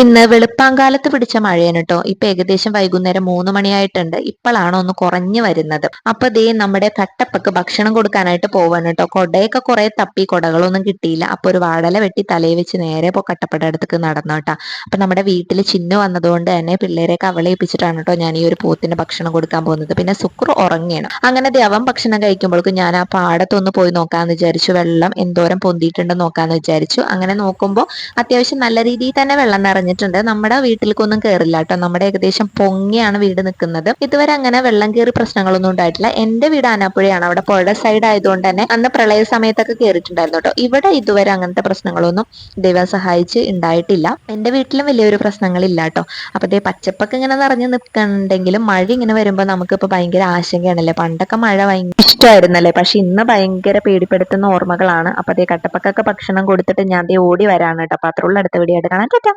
ഇന്ന് വെളുപ്പാങ്കാലത്ത് പിടിച്ച മഴയാണ് കേട്ടോ. ഇപ്പൊ ഏകദേശം വൈകുന്നേരം 3 മണിയായിട്ടുണ്ട്. ഇപ്പോഴാണ് ഒന്ന് കുറഞ്ഞു വരുന്നത്. അപ്പൊ ദേ നമ്മുടെ കട്ടപ്പക്ക് ഭക്ഷണം കൊടുക്കാനായിട്ട് പോവാണ് കേട്ടോ. കൊടയൊക്കെ കുറെ തപ്പി, കൊടകളൊന്നും കിട്ടിയില്ല. അപ്പൊ ഒരു വാടല വെട്ടി തലയിൽ വെച്ച് നേരെ കട്ടപ്പയുടെ അടുത്തേക്ക് നടന്നു കേട്ടാ. അപ്പൊ നമ്മുടെ വീട്ടിൽ ചിന്നു വന്നതുകൊണ്ട് തന്നെ പിള്ളേരെയൊക്കെ അവളെ ഏൽപ്പിച്ചിട്ടാണ് കേട്ടോ ഞാൻ ഈ ഒരു പോത്തിന് ഭക്ഷണം കൊടുക്കാൻ പോകുന്നത്. പിന്നെ സുക്രു ഉറങ്ങിയാണ്. അങ്ങനെ ദേ അവൻ ഭക്ഷണം കഴിക്കുമ്പോഴേക്കും ഞാൻ ആ പാടത്തൊന്ന് പോയി നോക്കാന്ന് വിചാരിച്ചു. വെള്ളം എന്തോരം പൊന്തിയിട്ടുണ്ടെന്ന് നോക്കാന്ന് വിചാരിച്ചു. അങ്ങനെ നോക്കുമ്പോൾ അത്യാവശ്യം നല്ല രീതിയിൽ തന്നെ വെള്ളം നിറഞ്ഞിട്ടുണ്ട്. നമ്മുടെ വീട്ടിലേക്കൊന്നും കയറില്ല കേട്ടോ. നമ്മുടെ ഏകദേശം പൊങ്ങിയാണ് വീട് നിൽക്കുന്നത്. ഇതുവരെ അങ്ങനെ വെള്ളം കയറി പ്രശ്നങ്ങളൊന്നും ഉണ്ടായിട്ടില്ല. എന്റെ വീട് ആനാപ്പുഴയാണ്. അവിടെ പുഴ സൈഡ് ആയതുകൊണ്ട് തന്നെ അന്ന് പ്രളയ സമയത്തൊക്കെ കയറിയിട്ടുണ്ടായിരുന്നു കേട്ടോ. ഇവിടെ ഇതുവരെ അങ്ങനത്തെ പ്രശ്നങ്ങളൊന്നും ദൈവം സഹായിച്ച് ഉണ്ടായിട്ടില്ല. എന്റെ വീട്ടിലും വലിയൊരു പ്രശ്നങ്ങളില്ല കേട്ടോ. അപ്പൊ ദേ പച്ചപ്പൊക്കെ ഇങ്ങനെ നിറഞ്ഞു നിൽക്കുന്നുണ്ടെങ്കിലും മഴ ഇങ്ങനെ വരുമ്പോൾ നമുക്കിപ്പോ ഭയങ്കര ആശങ്കയാണല്ലേ. പണ്ടൊക്കെ മഴ ഭയങ്കര ഇഷ്ടമായിരുന്നല്ലേ, പക്ഷെ ഇന്ന് ഭയങ്കര പേടിപ്പെടുത്തുന്ന ഓർമ്മകളാണ്. അപ്പൊ അതേ കട്ടപ്പക്കൊക്കെ ഭക്ഷണം കൊടുത്തിട്ട് ഞാൻ ദേ ഓടി വരാണ് കേട്ടോ. അപ്പൊ അത്രയുള്ള അടുത്ത വീഡിയോ ആയിട്ട് കാണാം. ടാറ്റാ.